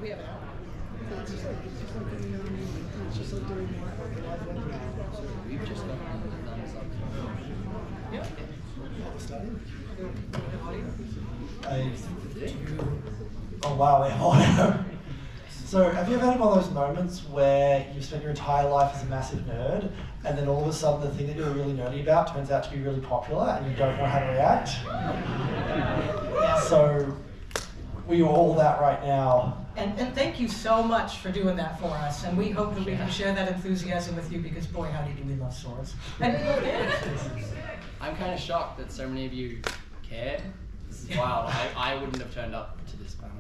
We have an hour. It's just like doing live webinar. So We've just got thumbs up. Yeah. we're starting. Oh wow, we're audio. So have you ever had one of those moments where you've spent your entire life as a massive nerd, and then all of a sudden the thing that you're really nerdy about turns out to be really popular and you don't know how to react? So we are all that right now. And thank you so much for doing that for us. And we hope that we can share that enthusiasm with you because boy, howdy do we love swords. And we love dances. I'm kind of shocked that so many of you care. This is wild. I wouldn't have turned up to this panel.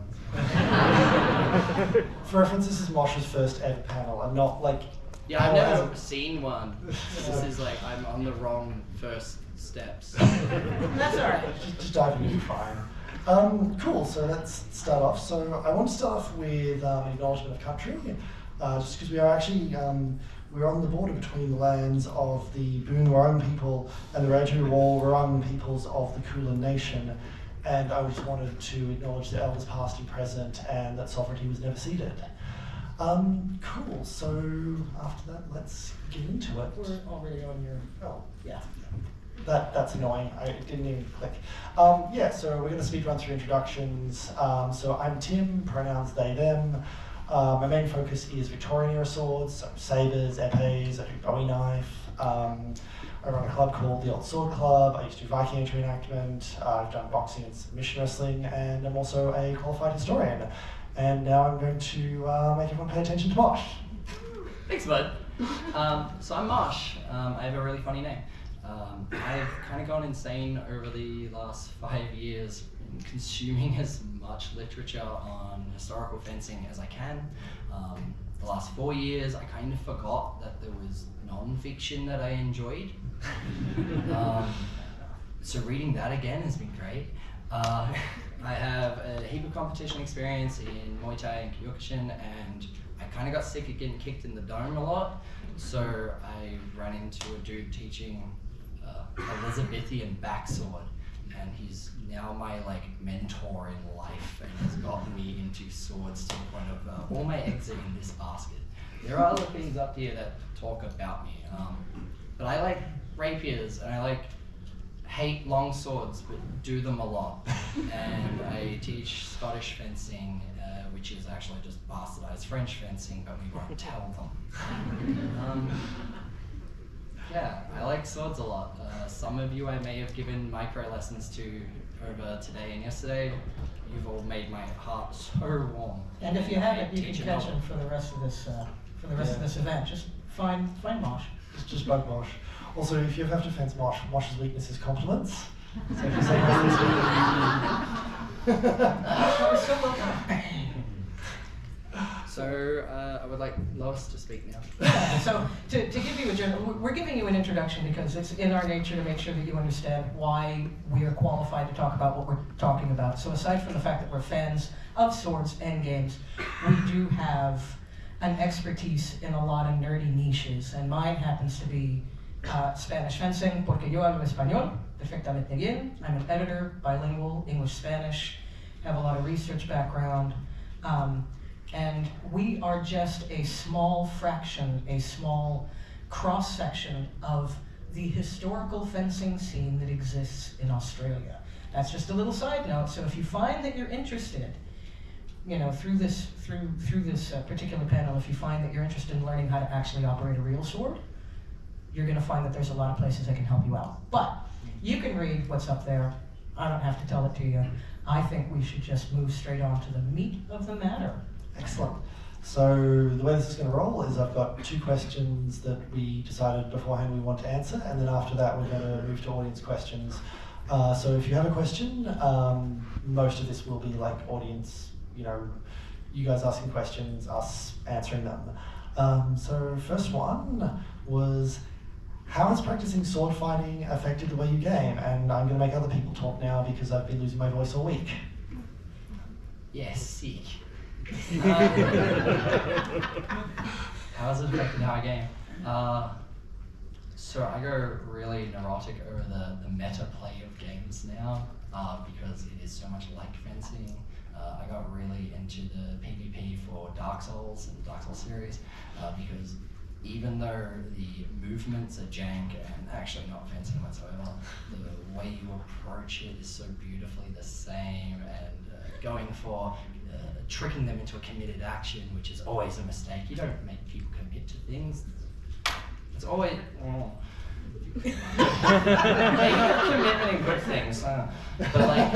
For reference, this is Mosh's first ever panel. I'm not like... Yeah, I've never seen one. This is like, I'm on the wrong first steps. That's all right. Just dive into fine. Cool, so let's start off. So I want to start off with an acknowledgement of country, just because we are actually, we're on the border between the lands of the Boon Wurrung people and the Raja Wurrung peoples of the Kulin Nation. And I just wanted to acknowledge the elders past and present and that sovereignty was never ceded. Cool, so after that, let's get into it. We're already on your... Oh, Yeah. That's annoying. It didn't even click. Yeah, so we're going to speed run through introductions. So I'm Tim, pronouns they, them. My main focus is Victorian era swords, so sabres, epées, I do bowie knife. I run a club called the Old Sword Club. I used to do Viking entry enactment. I've done boxing and submission wrestling, and I'm also a qualified historian. And now I'm going to make everyone pay attention to Mosh. Thanks, bud. So I'm Mosh. I have a really funny name. I've kind of gone insane over the last 5 years in consuming as much literature on historical fencing as I can. The last 4 years, I kind of forgot that there was non-fiction that I enjoyed. So reading that again has been great. I have a heap of competition experience in Muay Thai and Kyokushin, and I kind of got sick of getting kicked in the dome a lot. So I ran into a dude teaching Elizabethan backsword, and he's now my mentor in life and has gotten me into swords to the point of all my eggs are in this basket. There are other things up here that talk about me, but I like rapiers and I hate long swords but do them a lot. And I teach Scottish fencing, which is actually just bastardized French fencing, but we won't tell them. Yeah, I like swords a lot. Some of you I may have given micro lessons to over today and yesterday. You've all made my heart so warm. And if you haven't, you can catch him for the rest of this of this event. Just find Mosh. Just bug Mosh. Also, if you have to fence Mosh, Mosh's weakness is compliments. So if you say So I would like Lois to speak now. Yeah, so to give you a general, we're giving you an introduction because it's in our nature to make sure that you understand why we are qualified to talk about what we're talking about. So aside from the fact that we're fans of swords and games, we do have an expertise in a lot of nerdy niches, and mine happens to be Spanish fencing, porque yo hablo español perfectamente bien. I'm an editor, bilingual, English-Spanish, have a lot of research background. And we are just a small fraction, a small cross-section of the historical fencing scene that exists in Australia. That's just a little side note. So if you find that you're interested, through this particular panel, if you find that you're interested in learning how to actually operate a real sword, you're going to find that there's a lot of places that can help you out. But you can read what's up there. I don't have to tell it to you. I think we should just move straight on to the meat of the matter. Excellent. So the way this is going to roll is I've got 2 questions that we decided beforehand we want to answer, and then after that we're going to move to audience questions. So if you have a question, most of this will be audience, you guys asking questions, us answering them. So first one was, how has practicing sword fighting affected the way you game? And I'm going to make other people talk now because I've been losing my voice all week. Yes, sick. How has it affected how I game? So I go really neurotic over the meta play of games now because it is so much like fencing. I got really into the PvP for Dark Souls and the Dark Souls series because even though the movements are jank and actually not fencing whatsoever, the way you approach it is so beautifully the same, and going for tricking them into a committed action, which is always a mistake. You don't make people commit to things. It's always... commitment in good things, but like,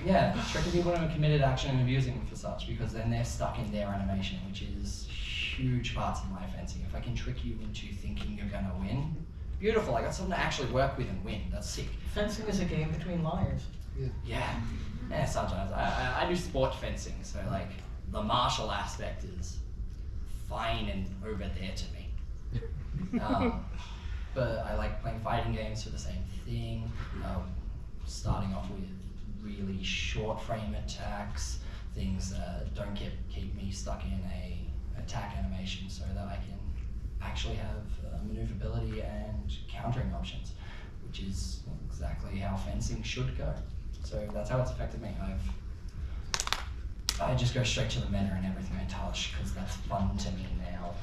yeah, tricking people into a committed action and abusing them for such, because then they're stuck in their animation, which is huge parts of my fencing. If I can trick you into thinking you're gonna win, beautiful. I got something to actually work with and win. That's sick. Fencing is a game between liars. Yeah, sometimes I do sport fencing, so like the martial aspect is fine and over there to me. But I like playing fighting games for the same thing, starting off with really short frame attacks, things that don't keep me stuck in a attack animation, so that I can actually have maneuverability and countering options, which is exactly how fencing should go. So that's how it's affected me. I just go straight to the meta and everything I touch, because that's fun to me now.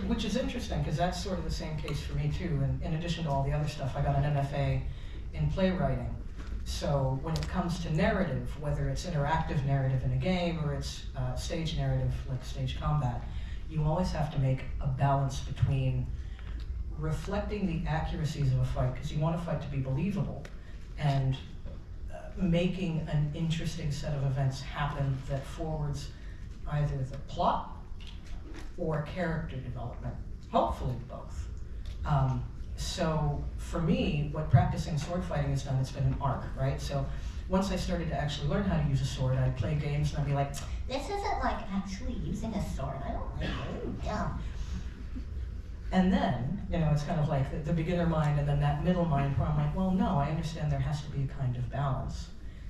Which is interesting, because that's sort of the same case for me too. And in addition to all the other stuff, I got an MFA in playwriting. So when it comes to narrative, whether it's interactive narrative in a game or it's stage narrative like stage combat, you always have to make a balance between reflecting the accuracies of a fight, because you want a fight to be believable, and making an interesting set of events happen that forwards either the plot or character development, hopefully both. So for me, what practicing sword fighting has done, it's been an arc, right? So once I started to actually learn how to use a sword, I'd play games and I'd be like, this isn't like actually using a sword, I don't like it, dumb. And then, you know, it's kind of like the beginner mind and then that middle mind where I'm like, well, no, I understand there has to be a kind of balance.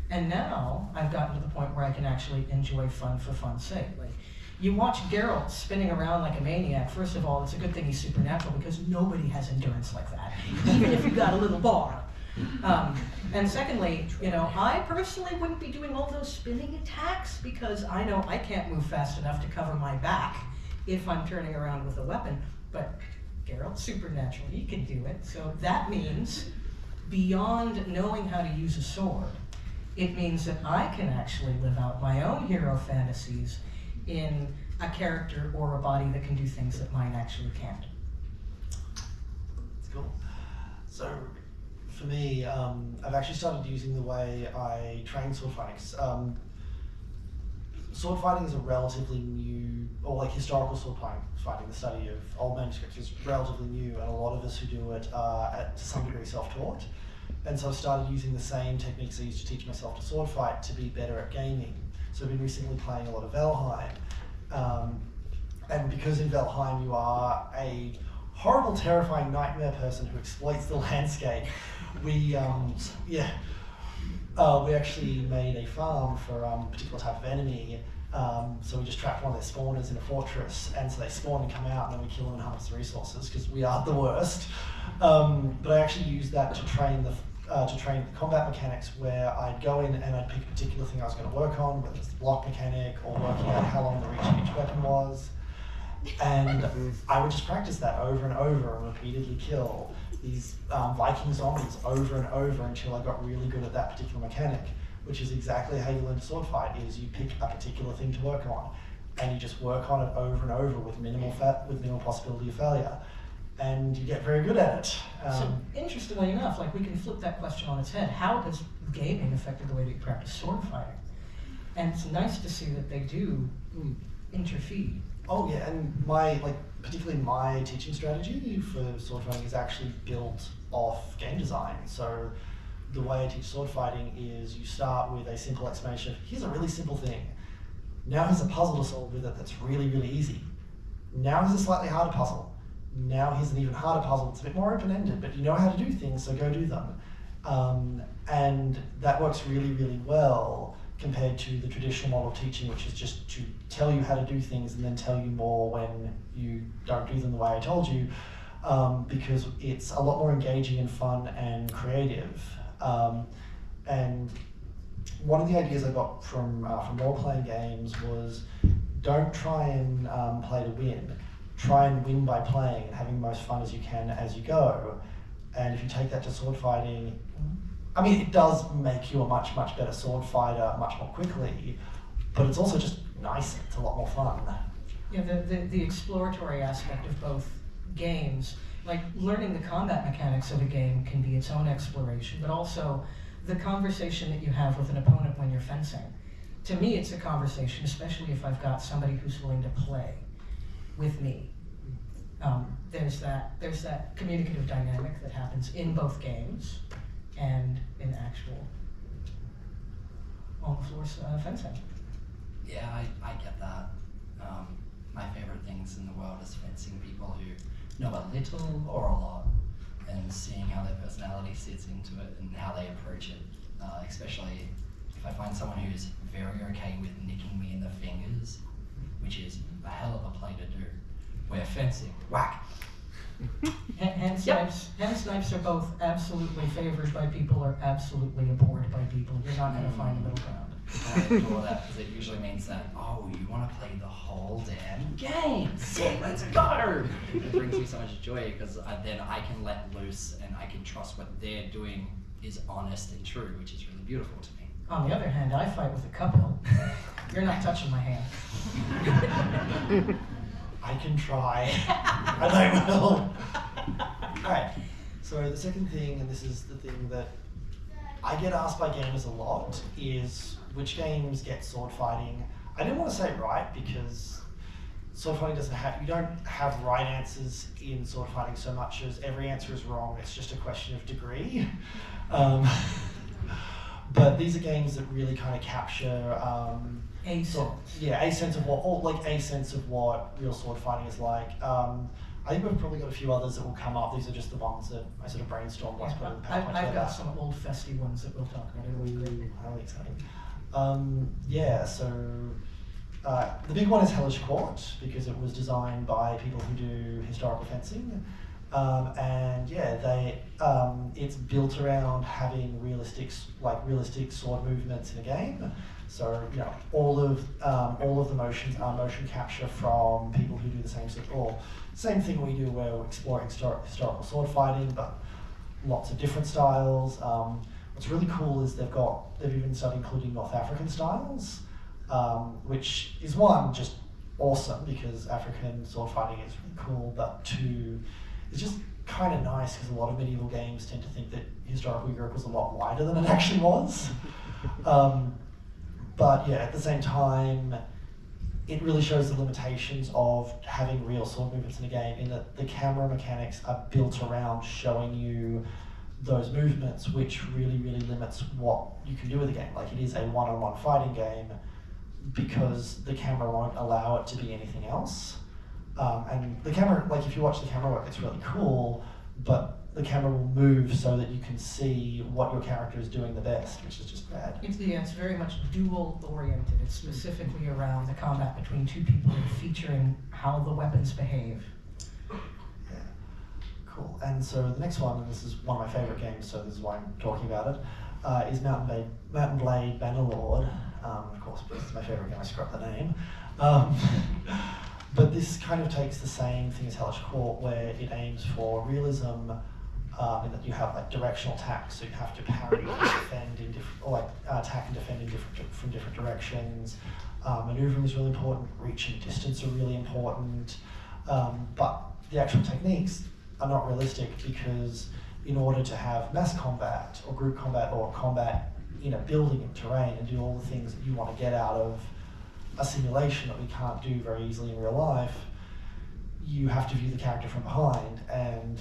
And now I've gotten to the point where I can actually enjoy fun for fun's sake. Like, you watch Geralt spinning around like a maniac. First of all, it's a good thing he's supernatural, because nobody has endurance like that, even if you've got a little bar. And secondly, you know, I personally wouldn't be doing all those spinning attacks, because I know I can't move fast enough to cover my back if I'm turning around with a weapon. But Geralt's supernatural, he can do it. So that means, beyond knowing how to use a sword, it means that I can actually live out my own hero fantasies in a character or a body that can do things that mine actually can't. That's cool. So, for me, I've actually started using the way I train sword fighting. Sword fighting is a relatively new, or like historical sword fighting, the study of old manuscripts is relatively new, and a lot of us who do it are to some degree self-taught. And so I've started using the same techniques I used to teach myself to sword fight to be better at gaming. So I've been recently playing a lot of Valheim. And because in Valheim you are a horrible, terrifying nightmare person who exploits the landscape, we actually made a farm for a particular type of enemy. So we just trapped one of their spawners in a fortress, and so they spawn and come out, and then we kill them and harvest the resources, because we are the worst. But I actually used that to train the combat mechanics, where I'd go in and I'd pick a particular thing I was going to work on, whether it's the block mechanic or working out how long the reach of each weapon was. And I would just practice that over and over and repeatedly kill these Viking zombies over and over until I got really good at that particular mechanic, which is exactly how you learn to sword fight, is you pick a particular thing to work on, and you just work on it over and over with minimal possibility of failure, and you get very good at it. So interestingly enough, like, we can flip that question on its head. How has gaming affected the way that you practice sword fighting? And it's nice to see that they do interfeed. Oh yeah, and particularly my teaching strategy for sword fighting is actually built off game design. So the way I teach sword fighting is you start with a simple explanation of, here's a really simple thing. Now here's a puzzle to solve with it that's really, really easy. Now here's a slightly harder puzzle. Now here's an even harder puzzle. It's a bit more open-ended, but you know how to do things, so go do them. And that works really, really well compared to the traditional model of teaching, which is just to tell you how to do things and then tell you more when you don't do them the way I told you, because it's a lot more engaging and fun and creative. And one of the ideas I got from role-playing games was don't try and play to win. Try and win by playing and having the most fun as you can as you go. And if you take that to sword fighting, I mean, it does make you a much, much better sword fighter much more quickly, but it's also just nicer. It's a lot more fun. Yeah, the exploratory aspect of both games, like learning the combat mechanics of a game can be its own exploration, but also the conversation that you have with an opponent when you're fencing. To me, it's a conversation, especially if I've got somebody who's willing to play with me. There's that communicative dynamic that happens in both games and in actual on-the-floor fencing. Yeah, I get that. My favorite things in the world is fencing people who know a little or a lot, and seeing how their personality sits into it and how they approach it. Especially if I find someone who's very okay with nicking me in the fingers, which is a hell of a play to do. Where fencing, whack. Hand snipes are both absolutely favored by people or absolutely abhorred by people. You're not going to find a middle ground. I adore that because it usually means that, oh, you want to play the whole damn game. Sick, let's go. It brings me so much joy because then I can let loose and I can trust what they're doing is honest and true, which is really beautiful to me. On the other hand, I fight with a cup hill. You're not touching my hand. I can try, and I will. Alright, so the second thing, and this is the thing that I get asked by gamers a lot, is which games get sword fighting. I didn't want to say right because sword fighting you don't have right answers in sword fighting so much as every answer is wrong, it's just a question of degree. But these are games that really kind of capture A sense. a sense of what real sword fighting is like. I think we've probably got a few others that will come up. These are just the ones that I sort of brainstormed whilst putting the PowerPoint I've got together. some old festy ones that we'll talk about. How exciting. The big one is Hellish Court because it was designed by people who do historical fencing. It's built around having realistic sword movements in a game. So all of the motions are motion capture from people who do the same thing we do where we're exploring historical sword fighting, but lots of different styles. What's really cool is they've even started including North African styles, which is one, just awesome because African sword fighting is really cool, but two, it's just kind of nice because a lot of medieval games tend to think that historical Europe was a lot wider than it actually was. But yeah, at the same time, it really shows the limitations of having real sword movements in a game in that the camera mechanics are built around showing you those movements, which really, really limits what you can do with the game. Like it is a one-on-one fighting game because the camera won't allow it to be anything else. And the camera, like if you watch the camera work, it's really cool, but the camera will move so that you can see what your character is doing the best, which is just bad. It's very much duel oriented. It's specifically around the combat between two people and featuring how the weapons behave. Yeah, cool. And so the next one, and this is one of my favorite games, so this is why I'm talking about it, is Mountain Blade Bannerlord. Of course, because it's my favorite game, I screwed up the name. But this kind of takes the same thing as Hellish Court, where it aims for realism in that you have like directional attacks, so you have to parry and defend in attack and defend from different directions. Maneuvering is really important. Reach and distance are really important, but the actual techniques are not realistic because in order to have mass combat or group combat or combat in a building and terrain and do all the things that you want to get out of a simulation that we can't do very easily in real life, you have to view the character from behind, and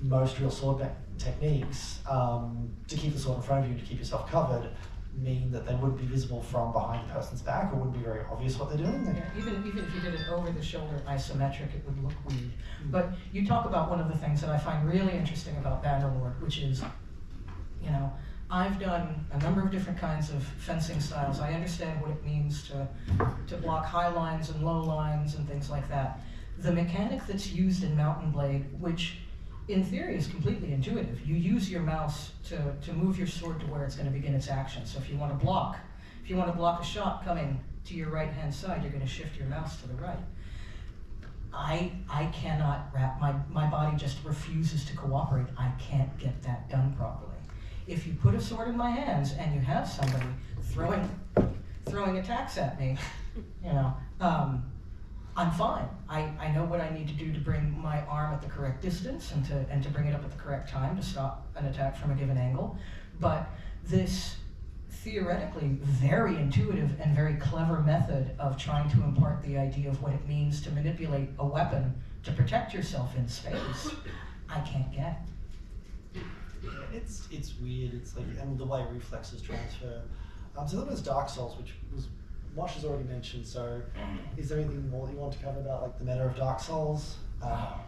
most real sword techniques, to keep the sword in front of you and to keep yourself covered, mean that they wouldn't be visible from behind the person's back or wouldn't be very obvious what they're doing. Yeah, even if you did it over the shoulder isometric, it would look weird. But you talk about one of the things that I find really interesting about Bannerlord, which is, I've done a number of different kinds of fencing styles. I understand what it means to block high lines and low lines and things like that. The mechanic that's used in Mountain Blade, which in theory, is completely intuitive. You use your mouse to move your sword to where it's going to begin its action. So if you want to block a shot coming to your right-hand side, you're going to shift your mouse to the right. I cannot wrap, my body just refuses to cooperate. I can't get that done properly. If you put a sword in my hands and you have somebody throwing attacks at me, you know, I'm fine. I know what I need to do to bring my arm at the correct distance and to bring it up at the correct time to stop an attack from a given angle. But this theoretically very intuitive and very clever method of trying to impart the idea of what it means to manipulate a weapon to protect yourself in space, I can't get. Yeah, it's weird. It's like, and the way reflexes transfer. So that was Dark Souls, which was Mosh has already mentioned. So, is there anything more that you want to cover about like the meta of Dark Souls? I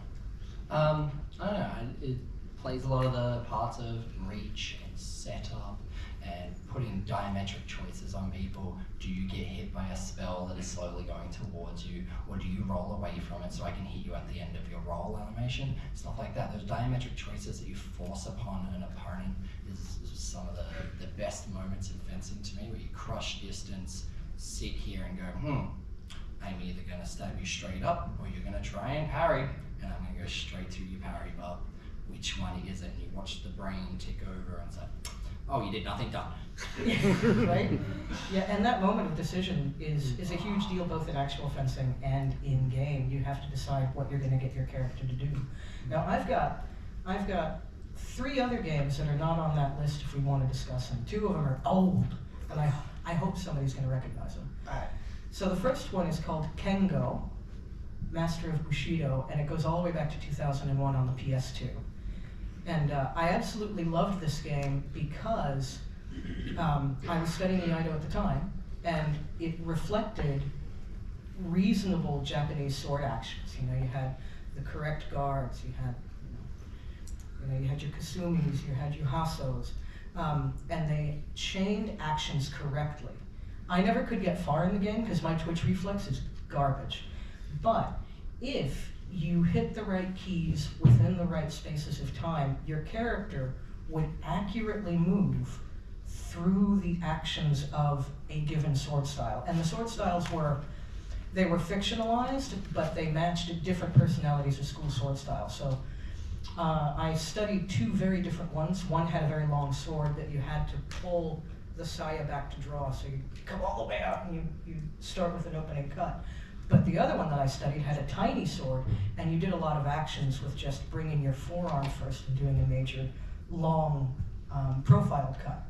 don't know. It plays a lot of the parts of reach and setup and putting diametric choices on people. Do you get hit by a spell that is slowly going towards you, or do you roll away from it so I can hit you at the end of your roll animation? Stuff like that. Those diametric choices that you force upon an opponent is some of the best moments in fencing to me, where you crush distance, sit here and go, I'm either going to stab you straight up, or you're going to try and parry, and I'm going to go straight through your parry bar. Which one is it? And you watch the brain tick over and it's like, oh, you did nothing, done. Right? Yeah, and that moment of decision is a huge deal both in actual fencing and in game. You have to decide what you're going to get your character to do. Now, I've got 3 other games that are not on that list if we want to discuss them. 2 of them are old, and I hope somebody's going to recognize them. Alright. So the first one is called Kengo, Master of Bushido, and it goes all the way back to 2001 on the PS2. And I absolutely loved this game because I was studying Iaido at the time, and it reflected reasonable Japanese sword actions. You know, you had the correct guards, you had your kasumis, you had your hasos, and they chained actions correctly. I never could get far in the game because my twitch reflex is garbage. But if you hit the right keys within the right spaces of time, your character would accurately move through the actions of a given sword style. And the sword styles were fictionalized, but they matched different personalities of school sword styles. So I studied 2 very different ones. One had a very long sword that you had to pull the saya back to draw, so you come all the way out and you start with an opening cut. But the other one that I studied had a tiny sword, and you did a lot of actions with just bringing your forearm first and doing a major long profile cut.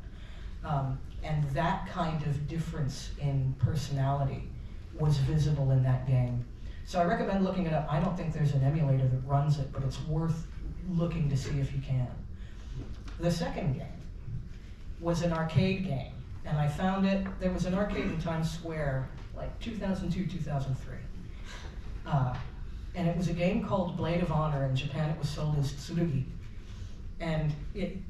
And that kind of difference in personality was visible in that game. So I recommend looking it up. I don't think there's an emulator that runs it, but it's worth looking to see if you can. The second game was an arcade game, and I found it, there was an arcade in Times Square, like 2002, 2003. And it was a game called Blade of Honor. In Japan it was sold as Tsurugi. And you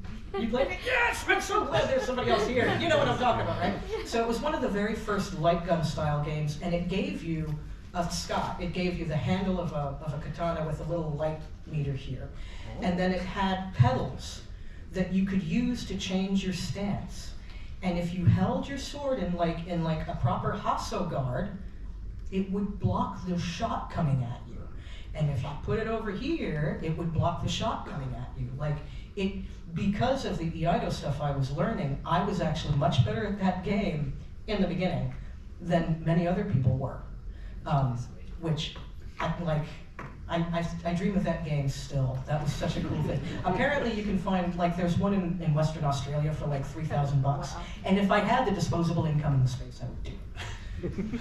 played it? Yes! I'm so glad there's somebody else here. You know what I'm talking about, right? So it was one of the very first light gun style games, and it gave you a Scott. It gave you the handle of a katana with a little light meter here. And then it had pedals that you could use to change your stance. And if you held your sword in like a proper hasso guard, it would block the shot coming at you. And if you put it over here, it would block the shot coming at you. Because of the Iaido stuff I was learning, I was actually much better at that game in the beginning than many other people were. Which I dream of that game still. That was such a cool thing. Apparently you can find, there's one in Western Australia for like $3,000. And if I had the disposable income in the space, I would do it.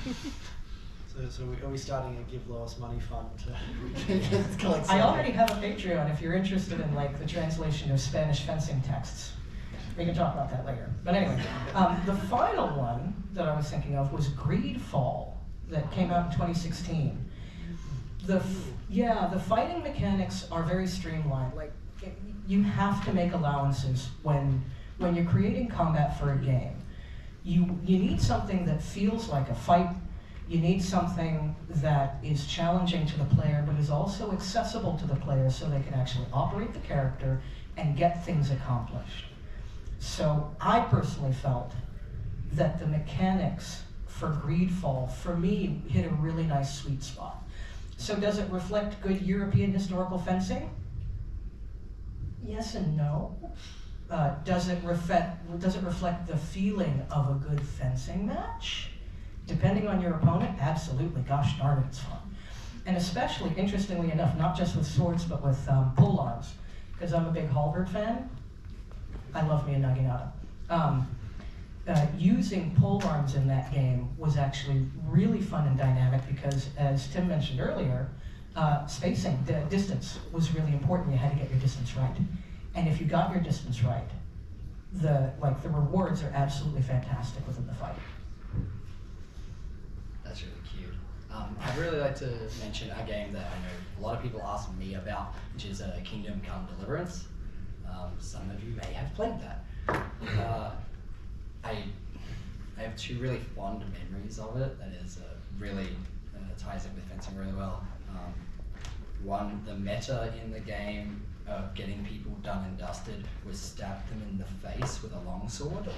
So are we starting a Give Lois Money fund to collect I already have a Patreon if you're interested in the translation of Spanish fencing texts. We can talk about that later. But anyway, the final one that I was thinking of was Greedfall that came out in 2016. The fighting mechanics are very streamlined. You have to make allowances when you're creating combat for a game. You need something that feels like a fight, You need something that is challenging to the player, but is also accessible to the player so they can actually operate the character and get things accomplished. So I personally felt that the mechanics for Greedfall, for me, hit a really nice sweet spot. So does it reflect good European historical fencing? Yes and no. Does it reflect the feeling of a good fencing match? Depending on your opponent, absolutely. Gosh darn it, it's fun. And especially, interestingly enough, not just with swords, but with pole arms. Because I'm a big halberd fan. I love me a naginata. Using pole arms in that game was actually really fun and dynamic because, as Tim mentioned earlier, spacing, the distance was really important. You had to get your distance right. And if you got your distance right, the rewards are absolutely fantastic within the fight. That's really cute. I'd really like to mention a game that I know a lot of people ask me about, which is Kingdom Come Deliverance. Some of you may have played that. I have two really fond memories of it that is really ties in with fencing really well. One, the meta in the game of getting people done and dusted was stab them in the face with a longsword.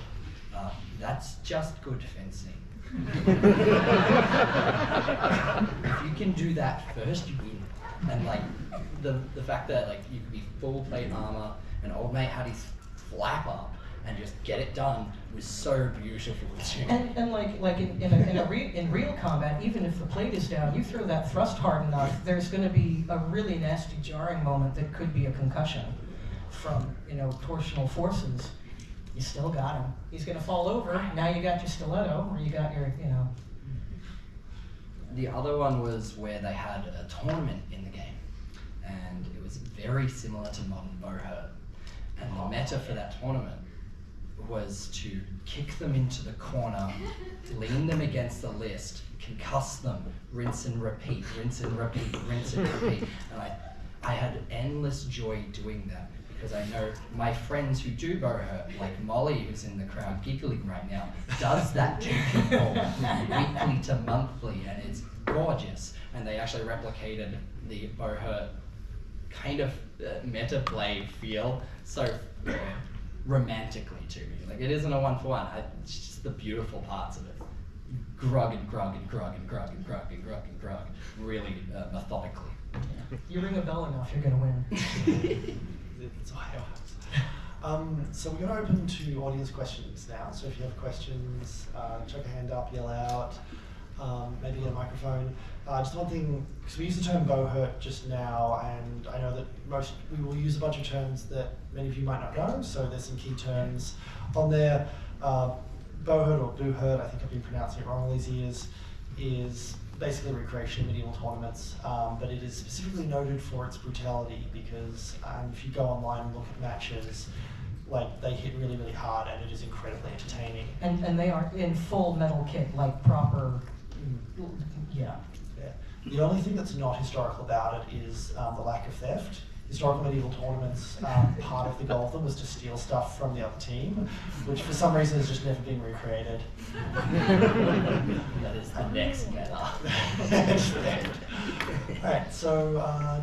That's just good fencing. If you can do that first, you win. And like the fact that like you could be full plate armor and old mate had his flap up and just get it done was so beautiful too. And like in real combat, even if the plate is down, you throw that thrust hard enough, there's going to be a really nasty jarring moment that could be a concussion from torsional forces. You still got him. He's going to fall over. Now you got your stiletto, or you got your The other one was where they had a tournament in the game, and it was very similar to Modern Bohurt. And the meta for that tournament was to kick them into the corner, lean them against the list, concuss them, rinse and repeat, rinse and repeat, rinse and repeat. And I had endless joy doing that because I know my friends who do Bohurt, like Molly, who's in the crowd giggling right now, does that to people weekly to monthly, and it's gorgeous. And they actually replicated the Bohurt kind of meta play feel so romantically to me. Like it isn't a one-for-one. It's just the beautiful parts of it. Grug and grug and grug and grug and grug and grug and grug, really methodically. You ring a bell enough, you're going to win. That's why I was. So we're going to open to audience questions now. So if you have questions, chuck a hand up, yell out, maybe get a microphone. Just one thing, because we used the term Bohurt just now, and I know that we will use a bunch of terms that many of you might not know, so there's some key terms on there. Bohurt or Boohurt, I think I've been pronouncing it wrong all these years, is basically a recreation of medieval tournaments, but it is specifically noted for its brutality because if you go online and look at matches, like they hit really, really hard and it is incredibly entertaining. And they are in full metal kit, like proper, yeah. The only thing that's not historical about it is the lack of theft. Historical medieval tournaments, part of the goal of them was to steal stuff from the other team, which for some reason has just never been recreated. That is the next meta. Alright, so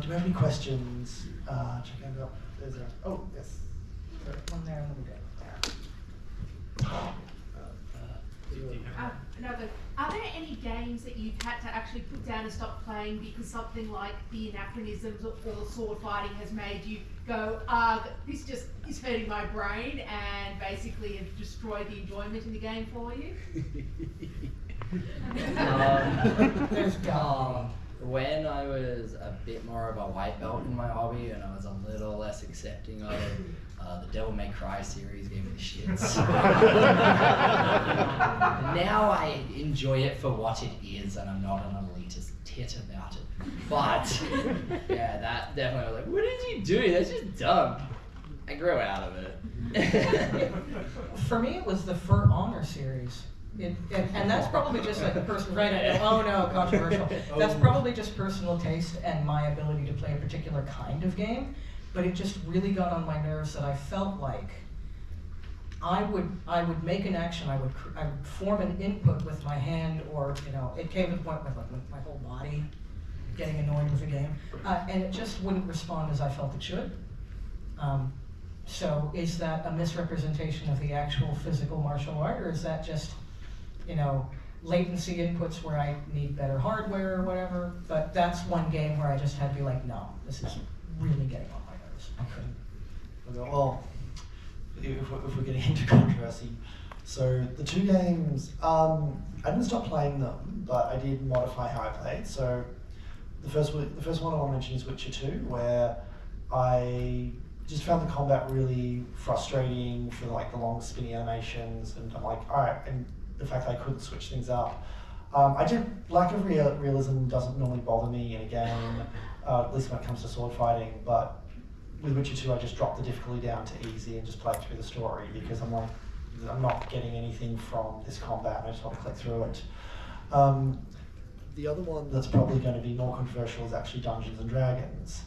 do we have any questions? Check hand up. There's a, oh, yes. One there and then we go. Are there any games that you've had to actually put down and stop playing because something like the anachronisms or sword fighting has made you go, this just is hurting my brain, and basically have destroyed the enjoyment in the game for you? When I was a bit more of a white belt in my hobby and I was a little less accepting of it, the Devil May Cry series gave me the shits. Now I enjoy it for what it is and I'm not an elitist tit about it. But, yeah, that definitely was like, what did you do? That's just dumb. I grew out of it. For me, it was the For Honor series. And that's probably just like a personal, right? Oh no, controversial. That's probably just personal taste and my ability to play a particular kind of game. But it just really got on my nerves that I felt like I would make an action. I would form an input with my hand, or it came with my whole body, getting annoyed with the game, and it just wouldn't respond as I felt it should. So is that a misrepresentation of the actual physical martial art, or is that just, latency inputs where I need better hardware or whatever? But that's one game where I just had to be like, no, this is really getting on my nerves. Well, if we're getting into controversy, so the two games, I didn't stop playing them, but I did modify how I played. So the first one I want to mention is Witcher 2, where I just found the combat really frustrating for like the long spinny animations, and I'm like, all right, and the fact that I couldn't switch things up. Lack of realism doesn't normally bother me in a game, at least when it comes to sword fighting, but with Witcher 2 I just dropped the difficulty down to easy and just played through the story, because I'm like, I'm not getting anything from this combat and I just want to click through it. The other one that's probably going to be more controversial is actually Dungeons and Dragons.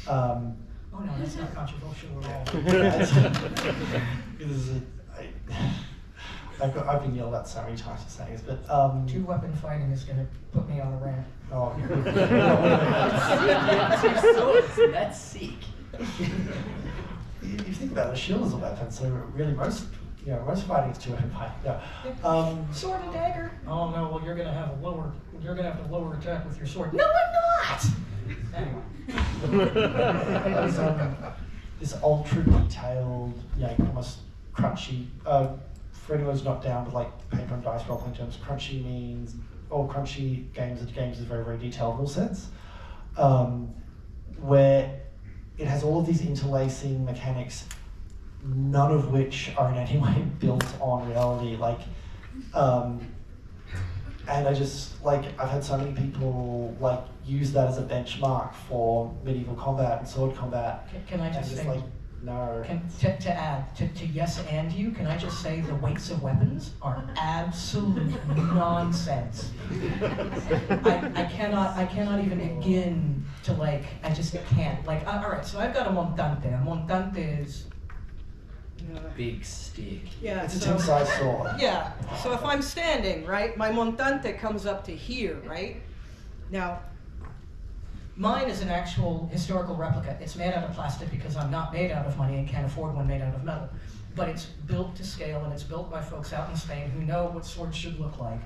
Oh no, that's not controversial at all. I've been yelled at so many times for saying this, but Two-weapon fighting is going to put me on a rant. oh, That's sick. you think about it, a shield is a weapon, so really most fighting is two-weapon fighting. No. Sword and dagger. Oh no, well you're going to have a lower attack with your sword. No, I'm not. Anyway. This ultra detailed, almost crunchy. For anyone who's not down with like paper and dice role-playing terms, crunchy means crunchy games with very, very detailed rule sets, where it has all of these interlacing mechanics, none of which are in any way built on reality. And I just I've had so many people use that as a benchmark for medieval combat and sword combat. Can I just say? No. To add to yes and you, can I just say the weights of weapons are absolute nonsense. I cannot even begin to I just can't. All right, so I've got a montante. A montante is Big stick. yeah. It's a king-size sword. Yeah. So if I'm standing, right, my montante comes up to here, right? Now, mine is an actual historical replica. It's made out of plastic because I'm not made out of money and can't afford one made out of metal. But it's built to scale, and it's built by folks out in Spain who know what swords should look like.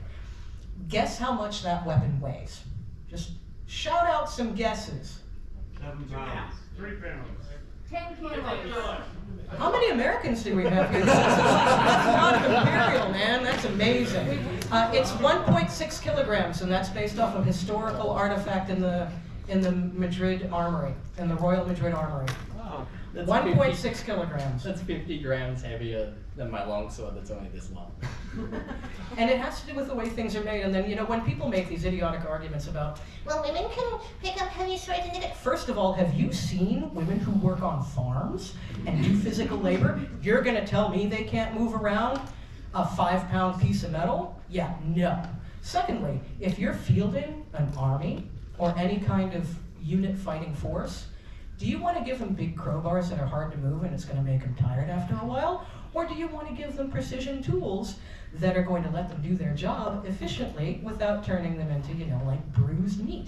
Guess how much that weapon weighs? Just shout out some guesses. 7 pounds. 3 pounds. 10 kilos. How many Americans do we have here? That's not imperial, man. That's amazing. It's 1.6 kilograms, and that's based off of historical artifact in the Madrid Armory, in the Royal Madrid Armory. Wow. 1.6 kilograms. That's 50 grams heavier than my longsword that's only this long. And it has to do with the way things are made. And then, when people make these idiotic arguments about, well, women can pick up heavy swords and first of all, have you seen women who work on farms and do physical labor? You're going to tell me they can't move around a 5-pound piece of metal? Yeah, no. Secondly, if you're fielding an army or any kind of unit fighting force, do you want to give them big crowbars that are hard to move and it's going to make them tired after a while? Or do you want to give them precision tools that are going to let them do their job efficiently without turning them into, bruised meat?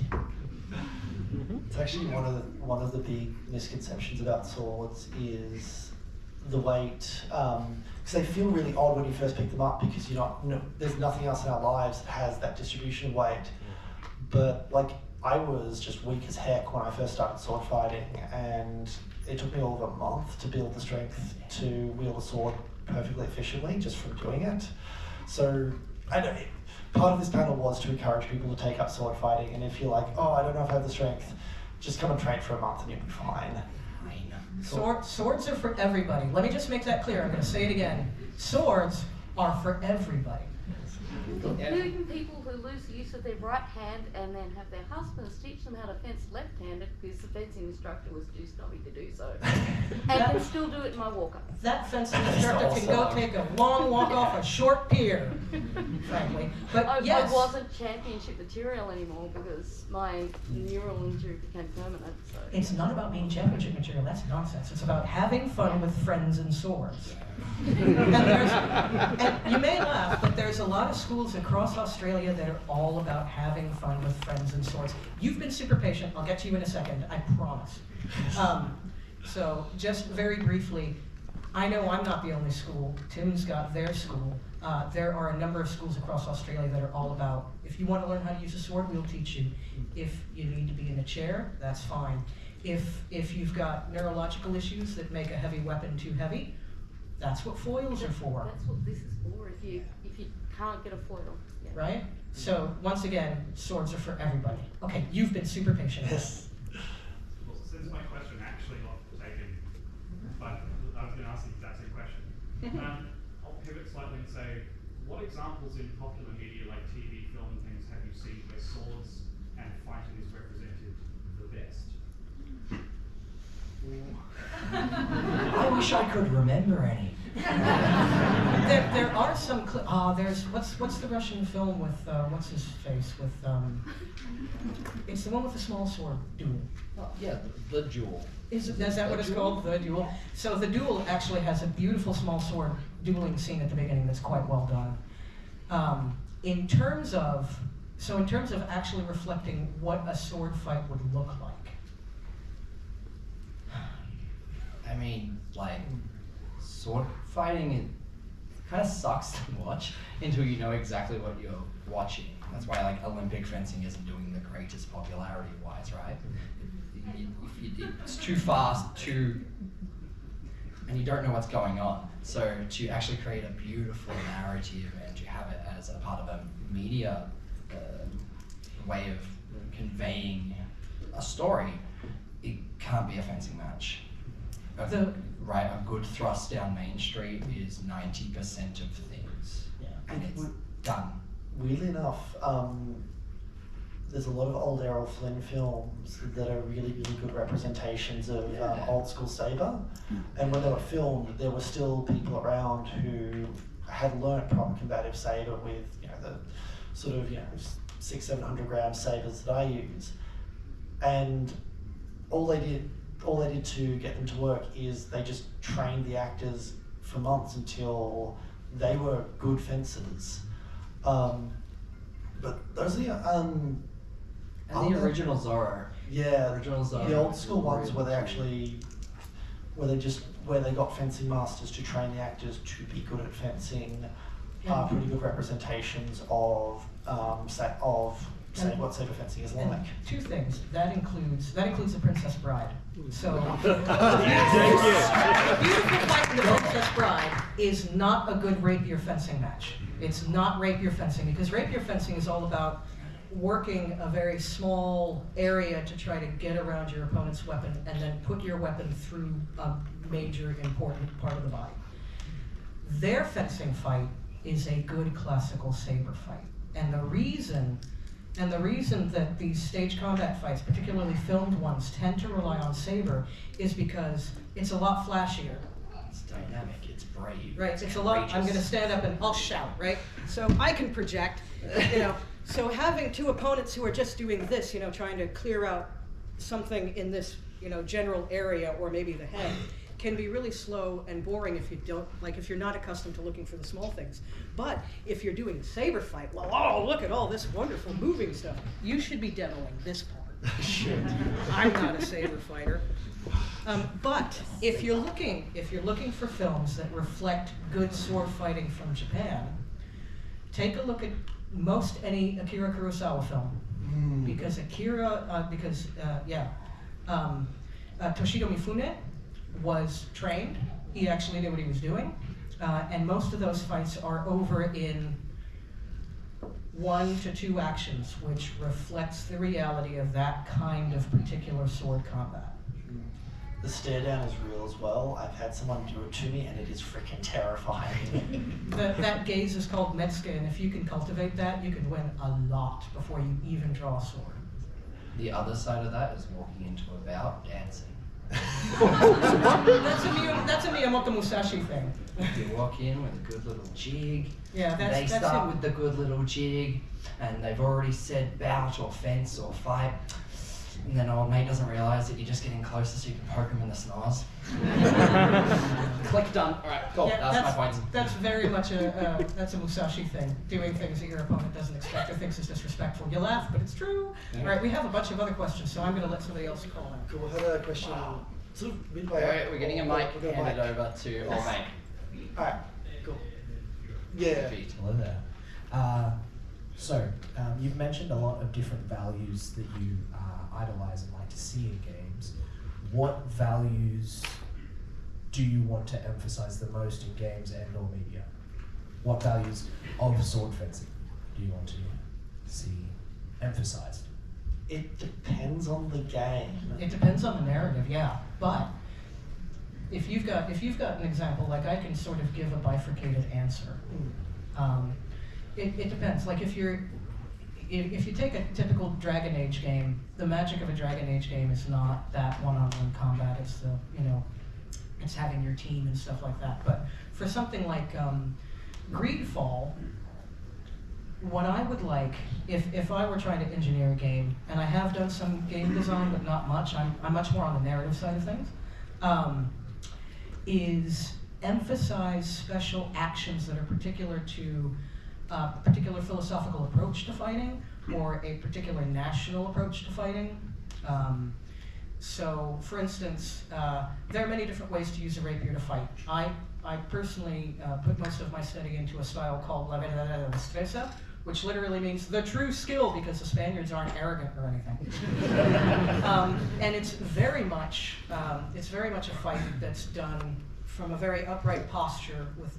It's actually one of the big misconceptions about swords is the weight, because they feel really odd when you first pick them up because there's nothing else in our lives that has that distribution of weight. But I was just weak as heck when I first started sword fighting, and it took me all of a month to build the strength to wield a sword perfectly efficiently just from doing it. So part of this panel was to encourage people to take up sword fighting, and if you're like, oh, I don't know if I have the strength, just come and train for a month and you'll be fine. Swords are for everybody. Let me just make that clear. I'm going to say it again. Swords are for everybody. Yeah. Even people who lose the use of their right hand and then have their husbands teach them how to fence left-handed because the fencing instructor was too snobby to do so. And can still do it in my walker. That fencing instructor can go take a long walk off a short pier, frankly. But yes. I wasn't championship material anymore because my neural injury became permanent. So. It's not about being championship material, that's nonsense. It's about having fun with friends and swords. And you may laugh, but there's a lot of schools across Australia that are all about having fun with friends and swords. You've been super patient, I'll get to you in a second, I promise. So just very briefly, I know I'm not the only school. Tim's got their school. There are a number of schools across Australia that are all about, if you want to learn how to use a sword, we'll teach you. If you need to be in a chair, that's fine. If you've got neurological issues that make a heavy weapon too heavy, that's what foils are for. That's what this is for, if you can't get a foil. Yeah. Right? So once again, swords are for everybody. Okay, you've been super patient. Yes. Well, since my question actually got taken, but I was going to ask the exact same question. I'll pivot slightly and say, what examples in popular media like TV, film and things have you seen where swords and fighting is represented the best? I wish I could remember any. There are some. There's what's the Russian film with what's his face with it's the one with the small sword duel. Yeah, the Duel. Is that what it's called? The Duel. So the Duel actually has a beautiful small sword dueling scene at the beginning that's quite well done. In terms of actually reflecting what a sword fight would look like. I mean, like, sword fighting, it kind of sucks to watch until you know exactly what you're watching. That's why, like, Olympic fencing isn't doing the greatest popularity-wise, right? It's too fast, and you don't know what's going on. So to actually create a beautiful narrative and to have it as a part of a media way of conveying a story, it can't be a fencing match. A good thrust down Main Street is 90% of things, and it's done. Weirdly enough, there's a lot of old Errol Flynn films that are really, really good representations of old school sabre. And when they were filmed, there were still people around who had learnt proper combative sabre with, the sort of, 600-700 gram sabres that I use. And all they did to get them to work is they just trained the actors for months until they were good fencers. But those are the And the original Zorro. Yeah, Original Zorro. the old school ones where they got fencing masters to train the actors to be good at fencing, are pretty good representations of what saber fencing is like. And two things. That includes The Princess Bride. So Thank the beautiful fight in The Princess Bride is not a good rapier fencing match. It's not rapier fencing because rapier fencing is all about working a very small area to try to get around your opponent's weapon and then put your weapon through a major important part of the body. Their fencing fight is a good classical saber fight. And the reason that these stage combat fights, particularly filmed ones, tend to rely on saber is because it's a lot flashier. It's dynamic, it's brave. Right, it's a lot, I'm gonna stand up and I'll shout, right? So I can project, So having two opponents who are just doing this, trying to clear out something in this, general area or maybe the head, can be really slow and boring if you're not accustomed to looking for the small things. But if you're doing a saber fight, look at all this wonderful moving stuff. You should be demoing this part. I'm not a saber fighter. But if you're looking for films that reflect good sword fighting from Japan, take a look at most any Akira Kurosawa film, because Toshido Mifune was trained. He actually knew what he was doing, and most of those fights are over in 1 to 2 actions, which reflects the reality of that kind of particular sword combat. The stare down is real as well. I've had someone do it to me and it is freaking terrifying. That gaze is called Metzger, and if you can cultivate that, you can win a lot before you even draw a sword. The other side of that is walking into a bout, dancing. That's a Miyamoto Musashi thing. You walk in with a good little jig. Yeah, They that's start it. with the good little jig, and they've already said bout or fence or fight. And then old mate doesn't realise that you're just getting closer so you can poke him in the snars. Click, done. Alright, cool. Yeah, that's my points. That's very much that's a Musashi thing. Doing things that your opponent doesn't expect or thinks is disrespectful. You laugh, but it's true. Yeah. All right, we have a bunch of other questions, so I'm going to let somebody else call out. Cool, I had a question sort of midway. Alright, we're getting a mic We've got a handed mic. over to old mate. Alright, cool. Yeah. Hello there. You've mentioned a lot of different values that you idolize and like to see in games. What values do you want to emphasize the most in games and or media? What values of sword fencing do you want to see emphasized? It depends on the game. It depends on the narrative, yeah. But if you've got an example, like I can sort of give a bifurcated answer. It depends. Like if you take a typical Dragon Age game, the magic of a Dragon Age game is not that one-on-one combat. It's it's having your team and stuff like that. But for something like Greedfall, what I would like, if I were trying to engineer a game, and I have done some game design, but not much. I'm much more on the narrative side of things. Is emphasize special actions that are particular to a particular philosophical approach to fighting, or a particular national approach to fighting. So, for instance, there are many different ways to use a rapier to fight. I personally put most of my study into a style called La Verdadera Destreza, which literally means the true skill, because the Spaniards aren't arrogant or anything. And it's very much a fight that's done from a very upright posture with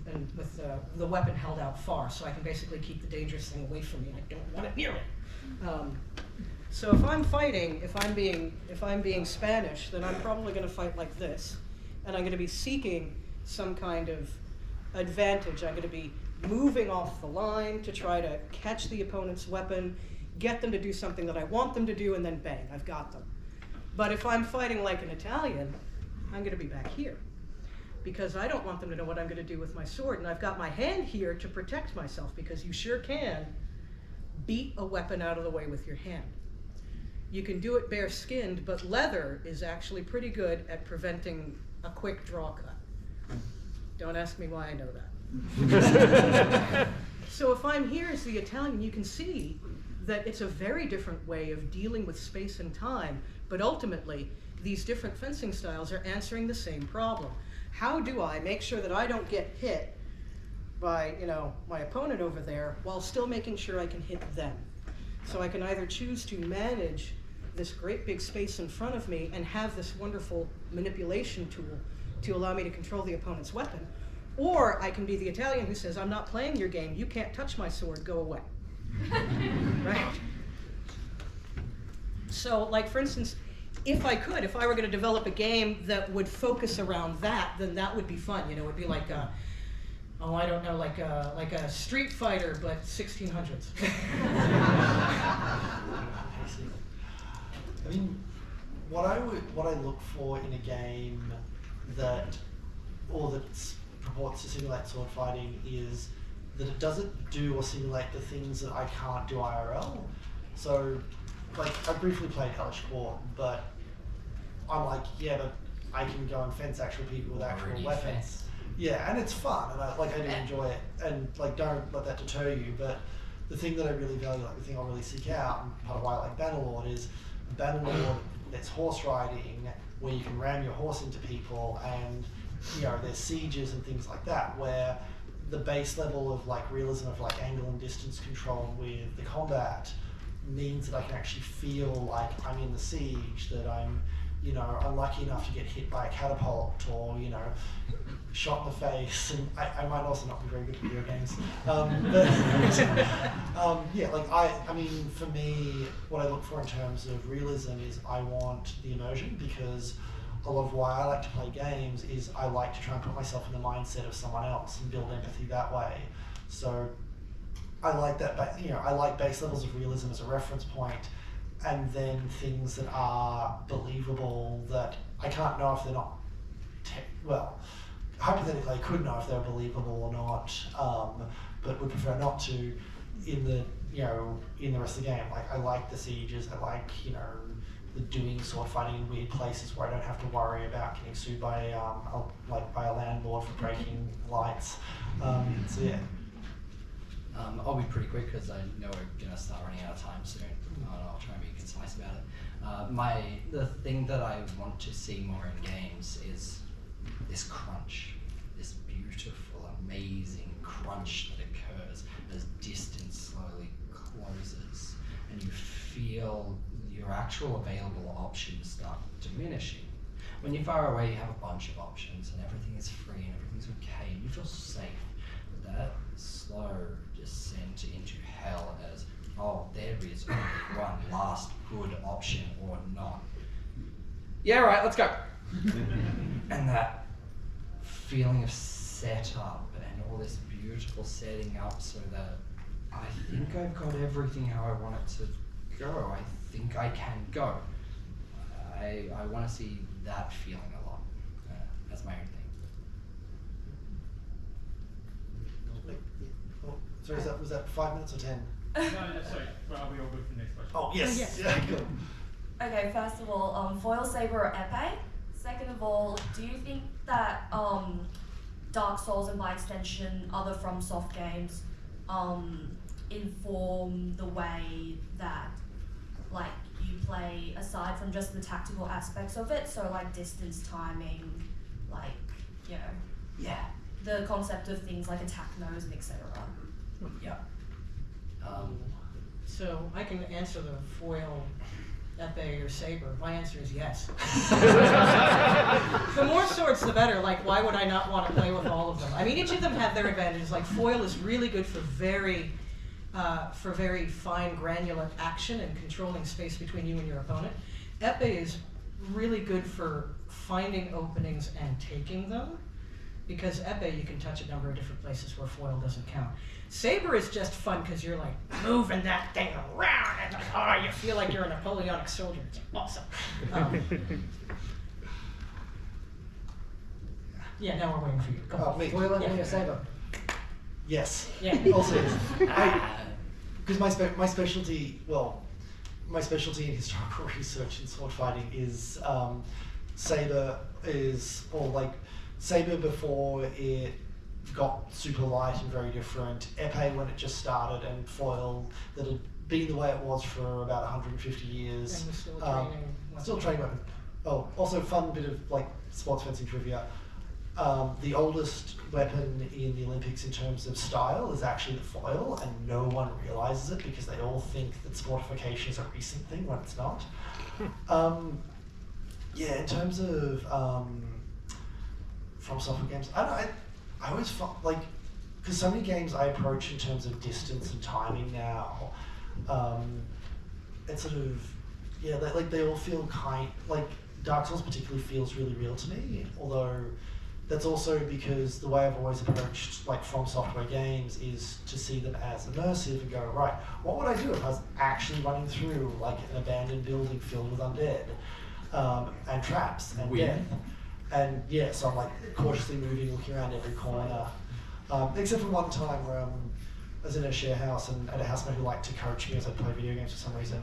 the weapon held out far, so I can basically keep the dangerous thing away from me, and I don't want it near me. So if I'm fighting, if I'm being Spanish, then I'm probably going to fight like this, and I'm going to be seeking some kind of advantage. I'm going to be moving off the line to try to catch the opponent's weapon, get them to do something that I want them to do, and then bang, I've got them. But if I'm fighting like an Italian, I'm going to be back here, because I don't want them to know what I'm going to do with my sword, and I've got my hand here to protect myself, because you sure can beat a weapon out of the way with your hand. You can do it bare-skinned, but leather is actually pretty good at preventing a quick draw cut. Don't ask me why I know that. So if I'm here as the Italian, you can see that it's a very different way of dealing with space and time, but ultimately, these different fencing styles are answering the same problem. How do I make sure that I don't get hit by, my opponent over there, while still making sure I can hit them? So I can either choose to manage this great big space in front of me and have this wonderful manipulation tool to allow me to control the opponent's weapon, or I can be the Italian who says, I'm not playing your game, you can't touch my sword, go away. Right? So, like, for instance, if I were going to develop a game that would focus around that, then that would be fun. It would be like like a Street Fighter, but 1600s. I mean, what I look for in a game that purports to simulate sword fighting is that it doesn't do or simulate the things that I can't do IRL. So, like, I briefly played Hellish Court, but I'm like, yeah, but I can go and fence actual people with actual weapons. Yeah, and it's fun, and I do enjoy it, and like, don't let that deter you. But the thing that I really value, like the thing I really seek out, and part of why I like Bannerlord, is Bannerlord, there's horse riding, where you can ram your horse into people, and there's sieges and things like that, where the base level of like realism of like angle and distance control with the combat means that I can actually feel like I'm in the siege, that I'm unlucky enough to get hit by a catapult or, shot in the face, and I might also not be very good at video games. I mean, for me, what I look for in terms of realism is I want the immersion, because a lot of why I like to play games is I like to try and put myself in the mindset of someone else and build empathy that way. So I like that, I like base levels of realism as a reference point, and then things that are believable that I can't know if they're not, well, hypothetically I could know if they're believable or not, but would prefer not to in the rest of the game. Like I like the sieges, I like, the doing sword fighting in weird places where I don't have to worry about getting sued by a landlord for breaking lights. So yeah. I'll be pretty quick because I know we're gonna start running out of time soon. I'll try and be concise about it. The thing that I want to see more in games is this crunch, this beautiful, amazing crunch that occurs as distance slowly closes, and you feel your actual available options start diminishing. When you're far away, you have a bunch of options, and everything is free, and everything's okay, and you feel safe. But that slow descent into hell as, oh, there is only one last good option or not. Yeah, right, let's go. And that feeling of setup and all this beautiful setting up so that I think I've got everything how I want it to go. I think I can go. I want to see that feeling a lot as my own thing. Sorry, was that 5 minutes or 10? No, sorry. Well, are we all good for the next question? Oh, yes. Yes. Yeah, good. Okay, first of all, foil, saber, or epee? Second of all, do you think that Dark Souls and by extension other FromSoft games inform the way that like you play aside from just the tactical aspects of it? So like distance timing, like Yeah. the concept of things like attack nose and etc. Yeah. So I can answer the foil, epee, or saber. My answer is yes. The more swords, the better. Like, why would I not want to play with all of them? I mean, each of them have their advantages. Like, foil is really good for very fine, granular action and controlling space between you and your opponent. Epee is really good for finding openings and taking them, because epee you can touch a number of different places where foil doesn't count. Saber is just fun because you're like moving that thing around and you feel like you're a Napoleonic soldier. It's awesome. Yeah, now we're waiting for you. Come on. Me. Foil, epee, Yeah. or saber? Yes. Yeah. Also yes. Because my specialty in historical research in sword fighting is saber saber before it got super light and very different, epee when it just started, and foil that had been the way it was for about 150 years. And we're still training. Still training weapon. Oh, also fun bit of like sports fencing trivia. The oldest weapon in the Olympics in terms of style is actually the foil, and no one realizes it because they all think that sportification is a recent thing when it's not. Yeah, in terms of from software games, I always like, because so many games I approach in terms of distance and timing now, it's sort of, yeah, they all feel like Dark Souls particularly feels really real to me, although that's also because the way I've always approached like From Software games is to see them as immersive and go, right, what would I do if I was actually running through like an abandoned building filled with undead and traps and death? And yeah, so I'm like cautiously moving, looking around every corner. Except for one time where I was in a share house and had a housemate who liked to coach me as I play video games for some reason.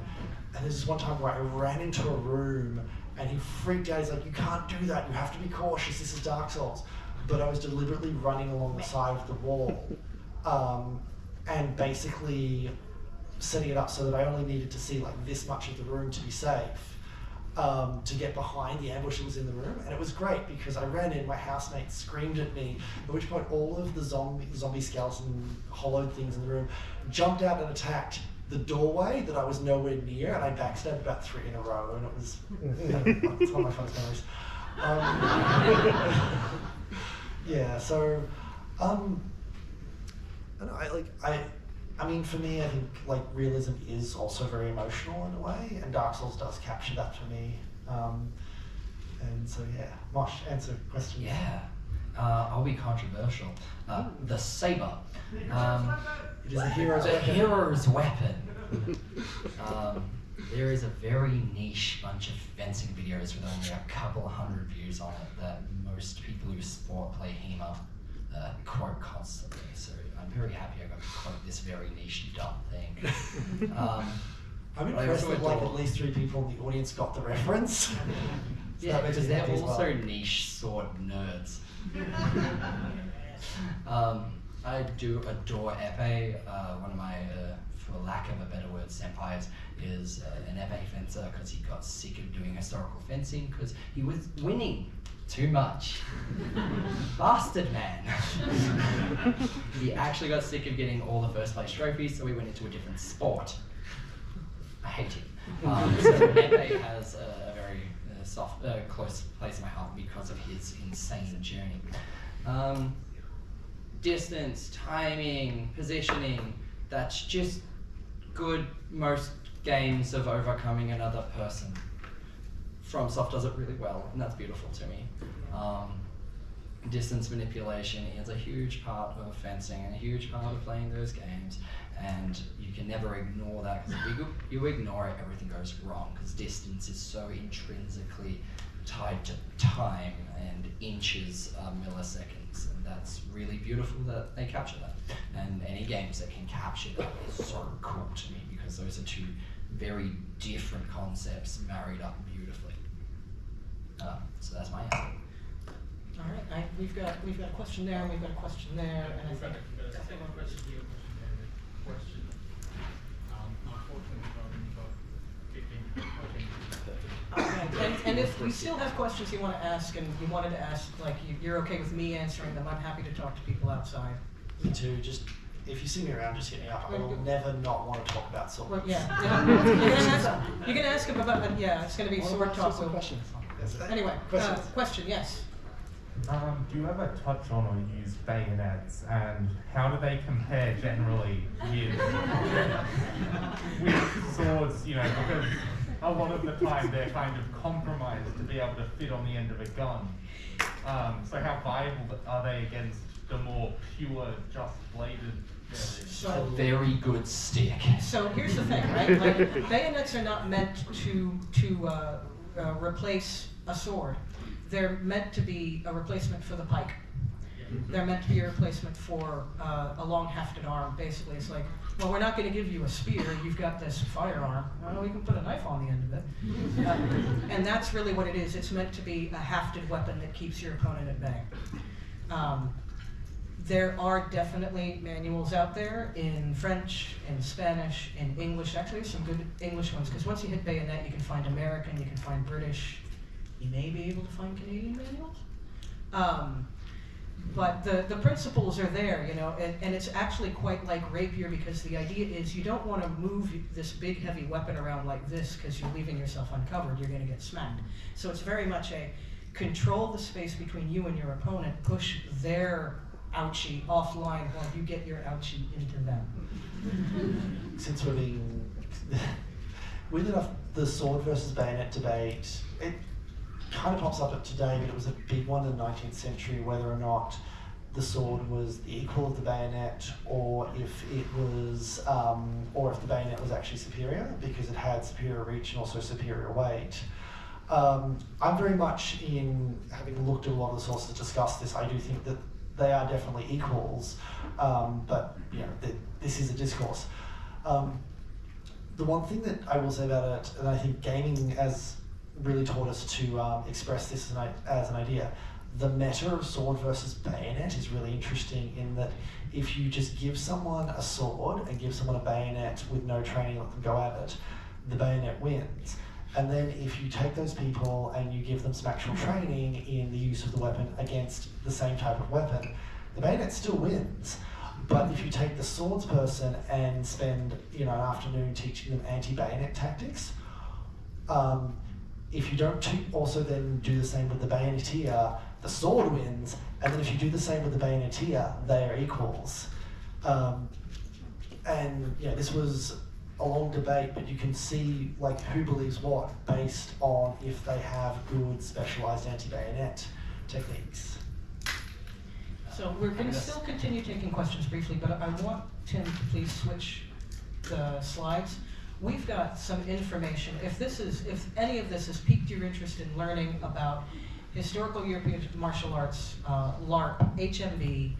And there's this one time where I ran into a room and he freaked out. He's like, you can't do that, you have to be cautious, this is Dark Souls. But I was deliberately running along the side of the wall and basically setting it up so that I only needed to see like this much of the room to be safe. To get behind the ambush that was in the room, and it was great because I ran in, my housemate screamed at me, at which point all of the zombie skeleton hollowed things in the room jumped out and attacked the doorway that I was nowhere near, and I backstabbed about 3 in a row, and it was it's one of my funnest memories. Yeah, so I mean, for me, I think like realism is also very emotional in a way, and Dark Souls does capture that for me. And so yeah, Mosh, answer questions. Yeah, I'll be controversial. The saber. It is the hero's The weapon. hero's weapon. There is a very niche bunch of fencing videos with only a couple hundred views on it that most people who sport play HEMA quote constantly. So I'm very happy I got to quote this very niche dumb thing. I'm I impressed also that like adore- at least 3 people in the audience got the reference. So Yeah, that makes because me they're happy as well. also niche sword nerds. I do adore epee. One of my, for lack of a better word, senpais is an epee fencer because he got sick of doing historical fencing because he was winning too much. Bastard man. He actually got sick of getting all the first place trophies, so he went into a different sport. I hate him. So epee has a very soft, close place in my heart because of his insane journey. Distance, timing, positioning, that's just good most games of overcoming another person. FromSoft does it really well, and that's beautiful to me. Distance manipulation is a huge part of fencing and a huge part of playing those games, and you can never ignore that, because if you ignore it, everything goes wrong, because distance is so intrinsically tied to time, and inches are milliseconds, and that's really beautiful that they capture that. And any games that can capture that is so cool to me, because those are 2 very different concepts married up beautifully. So that's my answer. All right, we've got a question there, and we've got a question there, and I think. Second question here, question. Unfortunately, And if we still have questions you want to ask, and you wanted to ask, like you're okay with me answering them, I'm happy to talk to people outside. Me too. Just if you see me around, just hit me up. I will never not want to talk about swords. Well, yeah. You can ask him about, yeah, it's going to be sword talk. Some questions. Anyway, Questions? question, yes. do you ever touch on or use bayonets, and how do they compare generally with swords? You know, because a lot of the time they're kind of compromised to be able to fit on the end of a gun. So how viable are they against the more pure, just bladed variants? So, Very good stick. so here's the thing, right? Like, bayonets are not meant to replace a sword. They're meant to be a replacement for the pike. They're meant to be a replacement for a long hefted arm. Basically, it's like, well, we're not going to give you a spear. You've got this firearm. Well, we can put a knife on the end of it. And that's really what it is. It's meant to be a hafted weapon that keeps your opponent at bay. There are definitely manuals out there in French, in Spanish, in English. Actually, there's some good English ones, because once you hit bayonet, you can find American, you can find British, you may be able to find Canadian manuals. But the principles are there, you know, and it's actually quite like rapier, because the idea is you don't want to move this big heavy weapon around like this because you're leaving yourself uncovered, you're going to get smacked. So it's very much a control the space between you and your opponent, push their ouchie offline while you get your ouchie into them. Since we're being weird enough, the sword versus bayonet debate, it kind of pops up today, but it was a big one in the 19th century, whether or not the sword was the equal of the bayonet, or if it was, or if the bayonet was actually superior because it had superior reach and also superior weight. I'm very much in, having looked at a lot of the sources to discuss this, I do think that they are definitely equals, but you know, this is a discourse. The one thing that I will say about it, and I think gaming has really taught us to express this as an idea, the meta of sword versus bayonet is really interesting, in that if you just give someone a sword and give someone a bayonet with no training, let them go at it, the bayonet wins. And then if you take those people and you give them some actual training in the use of the weapon against the same type of weapon, the bayonet still wins. But if you take the swords person and spend, you know, an afternoon teaching them anti-bayonet tactics, if you don't also then do the same with the bayoneteer, the sword wins. And then if you do the same with the bayoneteer, they are equals. And yeah, this was a long debate, but you can see like who believes what based on if they have good specialised anti-bayonet techniques. So we're going to still continue taking questions briefly, but I want Tim to please switch the slides. We've got some information. If any of this has piqued your interest in learning about historical European martial arts, LARP, HMV,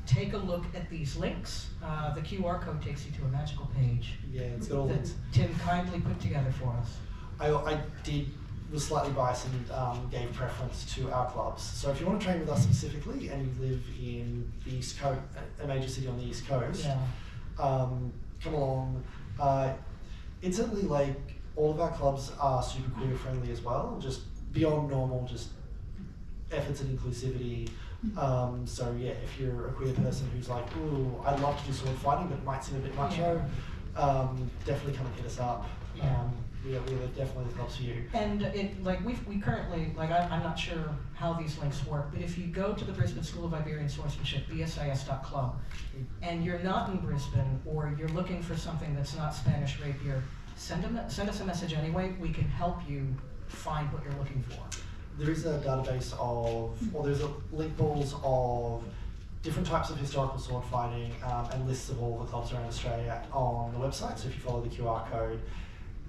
take a look at these links. The QR code takes you to a magical page Yeah, it's got all that the. Tim kindly put together for us. I was slightly biased and gave preference to our clubs. So if you want to train with us specifically and you live in the East Coast, a major city on the East Coast, Yeah. come along. Incidentally, like all of our clubs are super queer friendly as well, just beyond normal, just efforts at inclusivity. So yeah, if you're a queer person who's like, ooh, I'd love to do sword fighting, but it might seem a bit macho, definitely come and hit us up. Yeah. We are definitely the clubs for you. And we currently, I'm not sure how these links work, but if you go to the Brisbane School of Iberian Swordsmanship, bsis.club, and you're not in Brisbane or you're looking for something that's not Spanish rapier, send us a message anyway. We can help you find what you're looking for. There is a database of, or there's a link pools of different types of historical sword fighting and lists of all the clubs around Australia on the website. So if you follow the QR code,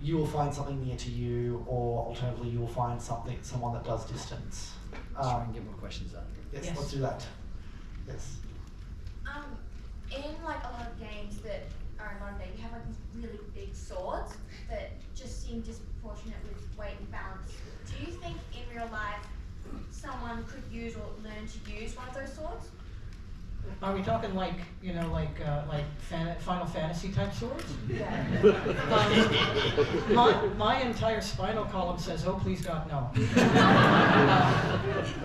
you will find something near to you, or alternatively, you will find someone that does distance. Let's try and get more questions done. Yes, Yes. let's do that. Yes. In like a lot of games that are in modern day, you have like these really big swords that just seem disproportionate with weight and balance. Do you think in real life someone could use or learn to use one of those swords? Are we talking Final Fantasy type swords? Yeah. My entire spinal column says, "Oh, please God, no."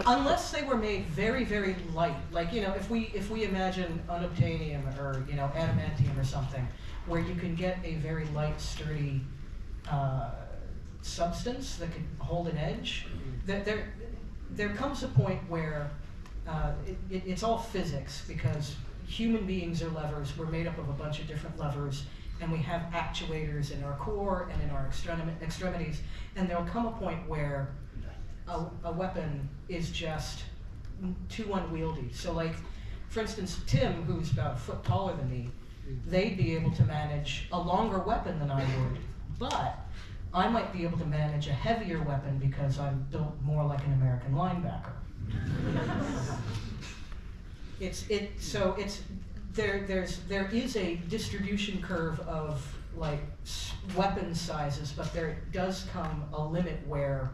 Unless they were made very, very light, if we imagine unobtainium or adamantium or something, where you can get a very light, sturdy substance that can hold an edge. There comes a point where it's all physics, because human beings are levers. We're made up of a bunch of different levers, and we have actuators in our core and in our extremities, and there'll come a point where a weapon is just too unwieldy. So for instance, Tim, who's about a foot taller than me, they'd be able to manage a longer weapon than I would, but I might be able to manage a heavier weapon because I'm built more like an American linebacker. There is a distribution curve of weapon sizes, but there does come a limit where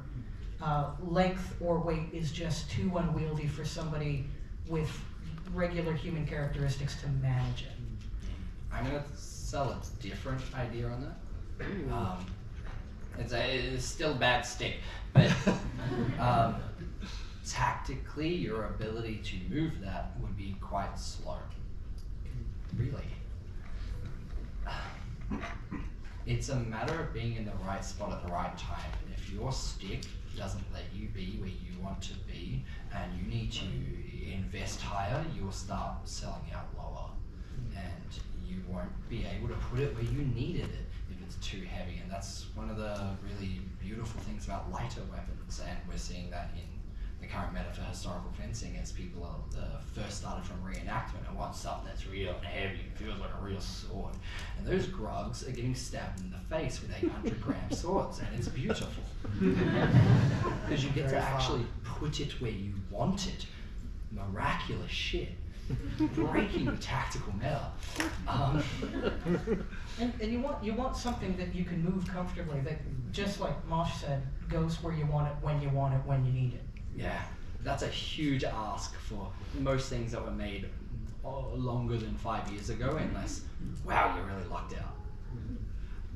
length or weight is just too unwieldy for somebody with regular human characteristics to manage it. I'm gonna sell a different idea on that. It's still a bad stick, but tactically, your ability to move that would be quite slow. Really. It's a matter of being in the right spot at the right time. And if your stick doesn't let you be where you want to be, and you need to invest higher, you'll start selling out lower. And you won't be able to put it where you needed it if it's too heavy. And that's one of the really beautiful things about lighter weapons, and we're seeing that in the current meta for historical fencing, as people first started from reenactment and want something that's real and heavy and feels like a real sword. And those grugs are getting stabbed in the face with 800-gram swords, and it's beautiful. Because you get to actually put it where you want it. Miraculous shit. Breaking the tactical meta. And you want something that you can move comfortably, that, just like Mosh said, goes where you want it, when you need it. Yeah, that's a huge ask for most things that were made longer than 5 years ago, unless, wow, you're really lucked out.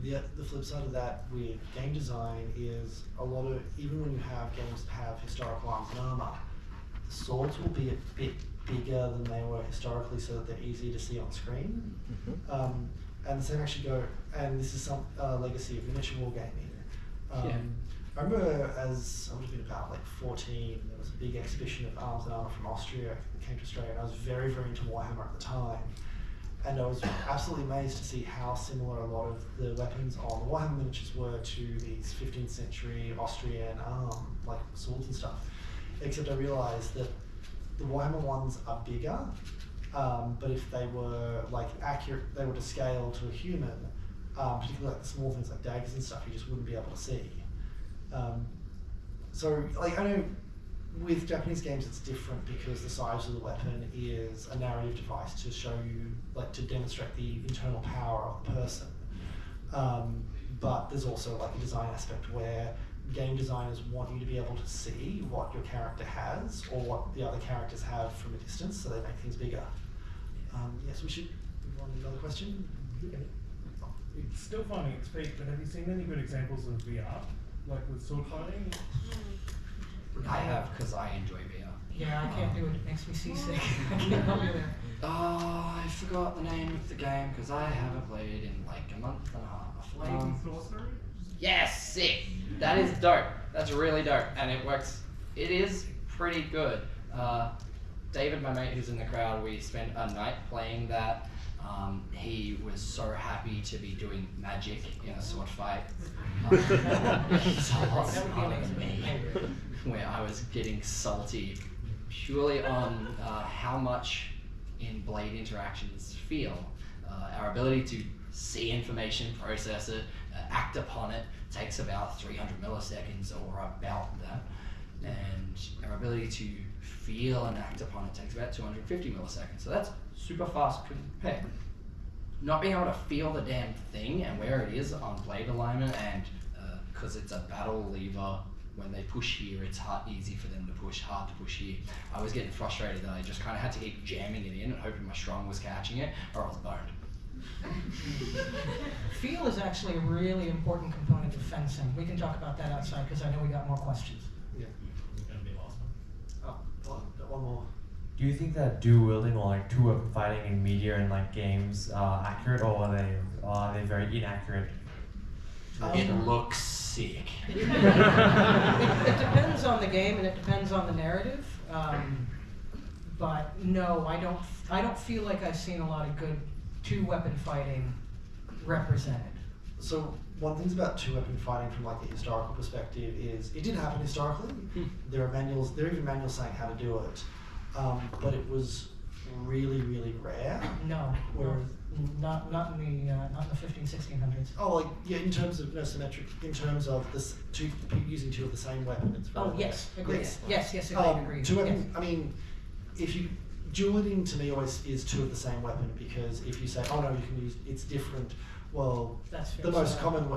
The flip side of that with game design is a lot of, even when you have games that have historical arms and armor, the swords will be a bit bigger than they were historically, so that they're easier to see on screen. And the same actually and this is some legacy of miniature wargaming. I remember as I would have been about 14, there was a big exhibition of arms and armor from Austria that came to Australia, and I was very, very into Warhammer at the time. and I was absolutely amazed to see how similar a lot of the weapons on the Warhammer miniatures were to these 15th century Austrian like swords and stuff. Except I realised that the Warhammer ones are bigger, but if they were like accurate, they were to scale to a human, particularly like the small things like daggers and stuff, you just wouldn't be able to see. So like I know with Japanese games it's different because the size of the weapon is a narrative device to show you, like to demonstrate the internal power of the person. But there's also like a design aspect where game designers want you to be able to see what your character has or what the other characters have from a distance, so they make things bigger. Yes, we should move on to another question. It's still finding its peak, but have you seen any good examples of VR, like with sword fighting? I have, because I enjoy VR. Yeah, I can't do it. It makes me seasick. I can't help you there. Oh, I forgot the name of the game because I haven't played in like a month and a half. Blades and sorcery? Yes, sick. That is dope. That's really dope, and it works. It is pretty good. David, my mate who's in the crowd, we spent a night playing that. He was so happy to be doing magic in a sword fight. It's a lot smarter than me, where I was getting salty purely on how much in blade interactions feel. Our ability to see information, process it, act upon it takes about 300 milliseconds or about that. And our ability to feel and act upon it takes about 250 milliseconds. So that's super fast compared. Not being able to feel the damn thing and where it is on blade alignment, and because it's a battle lever, when they push here, it's easy for them to push, hard to push here. I was getting frustrated that I just kind of had to keep jamming it in and hoping my strong was catching it, or I was boned. Feel is actually a really important component of fencing. We can talk about that outside because I know we got more questions. Yeah. Gonna be last one. Oh, one more. Do you think that dual wielding or like two weapon fighting in media and like games are accurate, or are they very inaccurate? It looks sick. It depends on the game and it depends on the narrative. But no, I don't feel like I've seen a lot of good two-weapon fighting represented. So one thing about two-weapon fighting from like a historical perspective is it did happen historically. There are even manuals saying how to do it, but it was really, really rare. No, Whereas, not in the 1600s. oh, like yeah, in terms of symmetric, in terms of this using two of the same weapon. It's very Oh rare. yes, agreed. Yes. Yes, agreed. Two weapon. Yes. I mean, if you dual wielding to me always is two of the same weapon, because if you say, oh no, you can use, it's different. Well, That's fair. the most common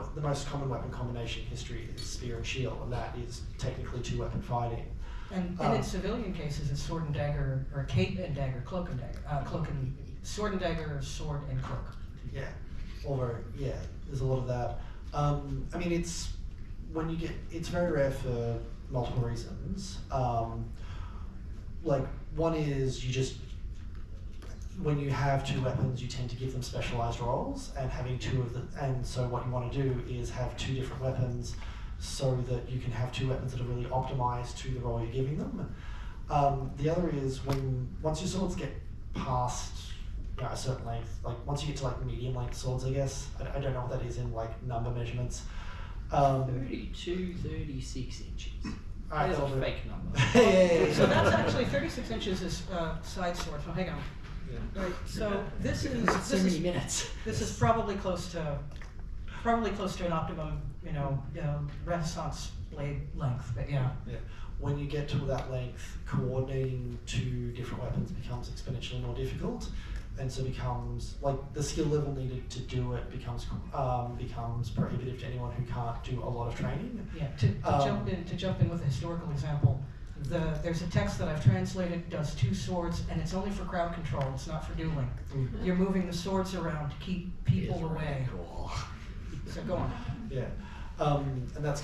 weapon combination in history is spear and shield, and that is technically two-weapon fighting. And in civilian cases, it's sword and dagger, or cape and dagger, cloak and dagger, sword and dagger, sword and cloak. Yeah, there's a lot of that. I mean, it's very rare for multiple reasons. Like one is when you have two weapons, you tend to give them specialized roles, and having so what you want to do is have two different weapons so that you can have two weapons that are really optimized to the role you're giving them. The other is once your swords get past a certain length, like once you get to like medium length swords, I guess, I don't know what that is in like number measurements. 32, 36 inches. Alright, That is so a fake number. yeah. So that's actually 36 inches is side sword. So hang on. Right. So this is minutes. This is probably close to an optimum, Renaissance blade length. But yeah. Yeah. When you get to that length, coordinating two different weapons becomes exponentially more difficult, and so becomes like the skill level needed to do it becomes prohibitive to anyone who can't do a lot of training. Yeah. To jump in with a historical example. There's a text that I've translated, does two swords, and it's only for crowd control, it's not for dueling. Mm-hmm. You're moving the swords around to keep people away. Cool. So go on. Yeah, and that's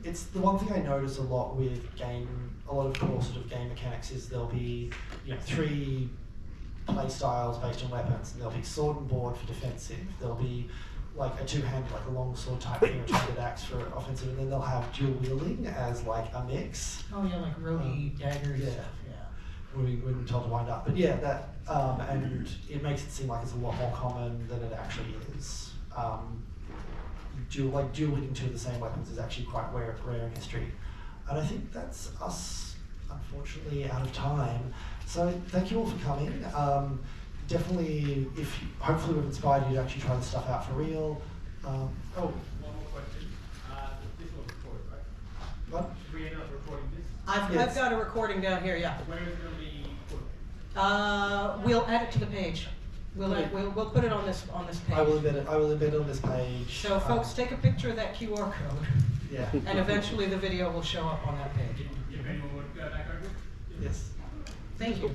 it's the one thing I notice a lot with a lot of core sort of game mechanics is there'll be, three play styles based on weapons, and there'll be sword and board for defensive, there'll be like a two-handed, like a long sword type thing, a two-handed axe for offensive, and then they'll have dual wielding as like a mix. Oh yeah, like roguey daggers. Yeah. Stuff, yeah. we're being told to wind up. But yeah, that and it makes it seem like it's a lot more common than it actually is. Dual hitting two of the same weapons is actually quite rare in history, and I think that's us, unfortunately, out of time. So thank you all for coming. Definitely, hopefully we've inspired you to actually try this stuff out for real. One more question. This was recorded, right? What? We end up recording this. I've Yes. got a recording down here, yeah. Where is it going to be put? We'll add it to the page. We'll put it on this page. I will embed it on this page. So folks, take a picture of that QR code, Yeah. and eventually the video will show up on that page. If anyone would go back over? Yes. Thank you.